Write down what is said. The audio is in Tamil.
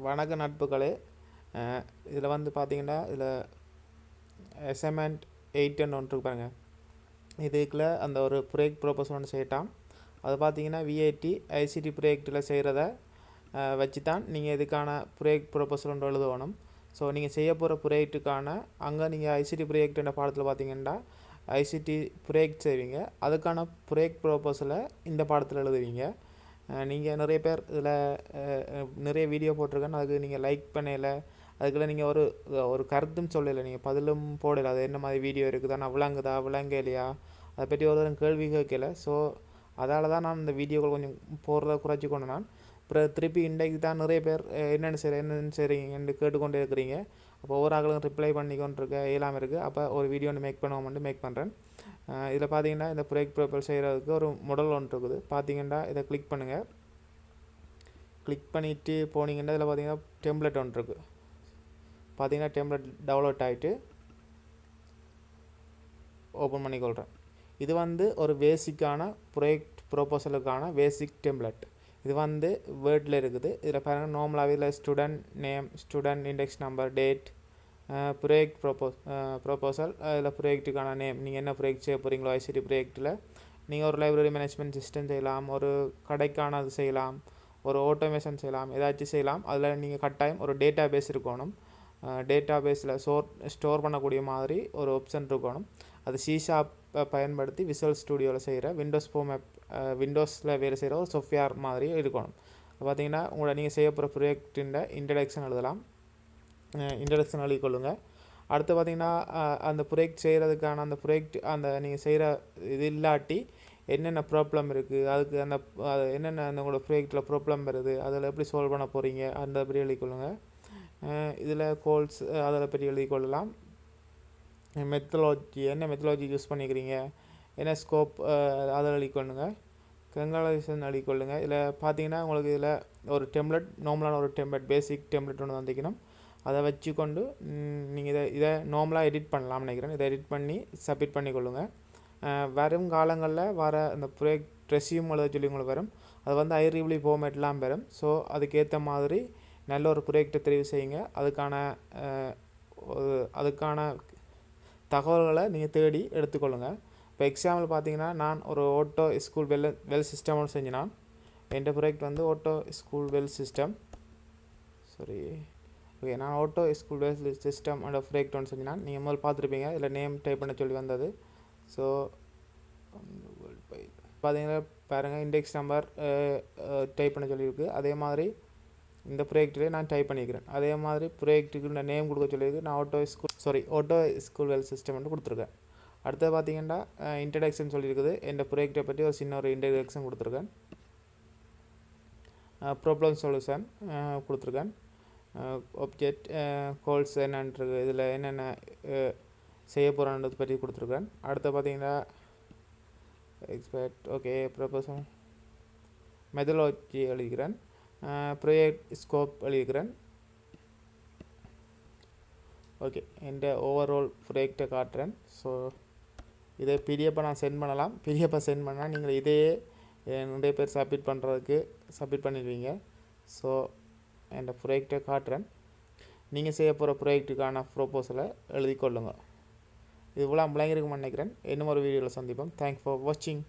வணக்க நட்புகளே. இதில் வந்து பார்த்தீங்கன்னா இதில் அசைன்மெண்ட் 8 ஒன்று இருக்கு பாருங்க. இதுக்குள்ள அந்த ஒரு ப்ராஜெக்ட் ப்ரோபோசல் ஒன்று செய்யட்டாம். அது பார்த்தீங்கன்னா விஐடி ஐசிடி ப்ராஜெக்டில் செய்கிறத வச்சு தான் நீங்கள் இதுக்கான ப்ராஜெக்ட் ப்ரோபோசல் ஒன்று எழுதணும். ஸோ நீங்கள் செய்ய போகிற ப்ராஜெக்ட்டுக்கான அங்கே நீங்கள் ஐசிடி ப்ராஜெக்ட் என்ற பாடத்தில் பார்த்தீங்கன்னா ஐசிடி ப்ராஜெக்ட் செய்வீங்க. அதுக்கான ப்ராஜெக்ட் ப்ரோபோசலை இந்த பாடத்தில் எழுதுவீங்க. நீங்கள் நிறைய பேர் இதில் நிறைய வீடியோ போட்டிருக்கேன்னு அதுக்கு நீங்கள் லைக் பண்ணல, அதுக்குள்ள நீங்கள் ஒரு கருத்தும் சொல்லலை, நீங்கள் பதிலும் போடலை. அது என்ன மாதிரி வீடியோ இருக்குதா, நான் விளங்குதா விளங்கலையா, அதை பற்றி ஒரு கேள்வி கேட்கல. ஸோ அதால் தான் நான் இந்த வீடியோக்கள் கொஞ்சம் போடுறத குறைச்சி கொண்டு நான் அப்புறம் திருப்பி இன்றைக்கு தான் நிறைய பேர் என்னென்னு செய்கிறீங்கன்னு கேட்டுக்கொண்டே இருக்கிறீங்க. அப்போ ஒவ்வொரு ஆக்களும் ரிப்ளை பண்ணி கொண்டு இருக்க இயலாமல் இருக்குது. அப்போ ஒரு வீடியோ ஒன்று மேக் பண்ணுவோம்ட்டு மேக் பண்ணுறேன். இதில் பார்த்தீங்கன்னா இந்த ப்ராஜெக்ட் ப்ரோபோசல் செய்கிறதுக்கு ஒரு மாடல் ஒன்று இருக்குது. பார்த்தீங்கன்னா இதை கிளிக் பண்ணுங்கள். கிளிக் பண்ணிவிட்டு போனீங்கன்னா இதில் பார்த்தீங்கன்னா டெம்ப்ளேட் ஒன்று இருக்குது. பார்த்தீங்கன்னா டெம்ப்ளேட் டவுன்லோட் ஆகிட்டு ஓப்பன் பண்ணிக்கொள்கிறேன். இது வந்து ஒரு பேசிக்கான ப்ராஜெக்ட் ப்ரோபோசலுக்கான பேசிக் டெம்ப்ளேட். இது வந்து வேர்டில் இருக்குது. இதில் பாருங்கள் நார்மலாகவே இதில் student name, student index number, date, project proposal, அதில் ப்ராஜெக்ட்டுக்கான நேம், நீங்கள் என்ன ப்ராஜெக்ட் செய்ய போகிறீங்களோ ஐசிடி ப்ராஜெக்டில் நீங்கள் ஒரு லைப்ரரி மேனேஜ்மெண்ட் சிஸ்டம் செய்யலாம், ஒரு கடைக்கான அது செய்யலாம், ஒரு ஆட்டோமேஷன் செய்யலாம், ஏதாச்சும் செய்யலாம். அதில் நீங்கள் கட்டாயம் ஒரு டேட்டா பேஸ் இருக்கணும். டேட்டா பேஸில் ஸ்டோர் பண்ணக்கூடிய மாதிரி ஒரு ஆப்ஷன் இருக்கணும். அது C# பயன்படுத்தி விசுவல் ஸ்டுடியோவில் செய்கிற விண்டோஸில் வேலை செய்கிற ஒரு சாஃப்ட்வேர் மாதிரி இருக்கணும். பார்த்தீங்கன்னா உங்களை நீங்கள் செய்ய போகிற ப்ராஜெக்டின் இன்ட்ரடக்ஷன் எழுதலாம். இன்ட்ரடக்ஷன் எழுதிக்கொள்ளுங்கள். அடுத்து பார்த்தீங்கன்னா அந்த ப்ராஜெக்ட் செய்கிறதுக்கான அந்த ப்ராஜெக்ட் அந்த நீங்கள் செய்கிற இது இல்லாட்டி என்னென்ன ப்ராப்ளம் இருக்குது, அதுக்கு அந்த என்னென்ன அந்த உங்களோட ப்ராஜெக்டில் ப்ராப்ளம் வருது, அதில் எப்படி சால்வ் பண்ண போகிறீங்க அந்த பற்றி எழுதிக்கொள்ளுங்கள். இதில் கோல்ஸ் அதில் பற்றி எழுதிக்கொள்ளலாம். மெத்தடாலஜி என்ன மெத்தடாலஜி யூஸ் பண்ணிக்கிறீங்க, என்ன ஸ்கோப் அதில் எழுதிக்கொள்ளுங்க. கங்க்ராச்சுலேஷன் எழுதிக்கொள்ளுங்க. இதில் பார்த்தீங்கன்னா உங்களுக்கு இதில் ஒரு டெம்ப்ளேட், நார்மலான ஒரு டெம்ப்ளேட், பேசிக் டெம்ப்ளேட் ஒன்று வந்துக்கணும். அதை வச்சுக்கொண்டு நீங்கள் இதை நார்மலாக எடிட் பண்ணலாம்னு நினைக்கிறேன். இதை எடிட் பண்ணி சப்மிட் பண்ணிக்கொள்ளுங்க. வரும் காலங்களில் வர அந்த ப்ராஜெக்ட் ரெஸ்யூம் எழுத சொல்லி உங்களுக்கு வரும். அது வந்து ஐரிவ்லி ஃபார்மேட்லாம் வரும். ஸோ அதுக்கேற்ற மாதிரி நல்ல ஒரு ப்ராஜெக்டை தெரிவு செய்யுங்க. அதுக்கான தகவல்களை நீங்கள் தேடி எடுத்துக்கொள்ளுங்கள். இப்போ எக்ஸாம்பிள் பார்த்தீங்கன்னா நான் ஒரு ஓட்டோ ஸ்கூல் வெல் சிஸ்டம் ஒன்று செஞ்சேன். என் ப்ராஜெக்ட் வந்து auto school well system okay, நான் ஓட்டோ ஸ்கூல் வெல் சிஸ்டம் அந்த ப்ராஜெக்ட் ஒன்று செஞ்சேன். நீங்கள் முதல்ல பார்த்துருப்பீங்க. இதில் நேம் டைப் பண்ண சொல்லி வந்தது. ஸோ பார்த்தீங்கன்னா பாருங்கள், இண்டெக்ஸ் நம்பர் டைப் பண்ண சொல்லியிருக்கு. அதே மாதிரி இந்த ப்ராஜெக்டிலே நான் டைப் பண்ணிக்கிறேன். அதே மாதிரி ப்ராஜெக்ட்டுக்கு நான் நேம் கொடுக்க சொல்லியிருக்கு. நான் ஓட்டோ ஸ்கூல் வெல் சிஸ்டம் கொடுத்துருக்கேன். அடுத்தது பார்த்தீங்கன்னா இன்ட்ரடக்ஷன் சொல்லியிருக்குது. என் ப்ராஜெக்டை பற்றி ஒரு சின்ன ஒரு இன்ட்ரடக்ஷன் கொடுத்துருக்கேன். ப்ராப்ளம் சொல்யூஷன் கொடுத்துருக்கேன். ஆப்ஜெக்ட் கோல்ஸ் என்னன்றது, இதில் என்னென்ன செய்ய போகிறான்றது பற்றி கொடுத்துருக்கேன். அடுத்து பார்த்தீங்கன்னா எக்ஸ்பெக்ட் ஓகே ப்ரொபோசல் மெத்தடாலஜி எழுதிக்கிறேன். ப்ராஜெக்ட் ஸ்கோப் எழுதிக்கிறேன். ஓகே, என் ஓவரால் ப்ராஜெக்டை காட்டுறேன். ஸோ இதை பிடிஎஃப்பை நான் சென்ட் பண்ணலாம். பிடிஎஃப்பை சென்ட் பண்ணால் நீங்கள் இதையே நிறைய பேர் சப்மிட் பண்ணிடுவீங்க. ஸோ என் ப்ராஜெக்டை காட்டுறேன். நீங்கள் செய்ய போகிற ப்ராஜெக்ட்டுக்கான ப்ரோபோசலை எழுதிக்கொள்ளுங்கள். இது இவ்வளோ விளங்கிருக்குன்னு நினைக்கிறேன். இன்னும் ஒரு வீடியோவில் சந்திப்போம். தேங்க்ஸ் ஃபார் வாட்சிங்.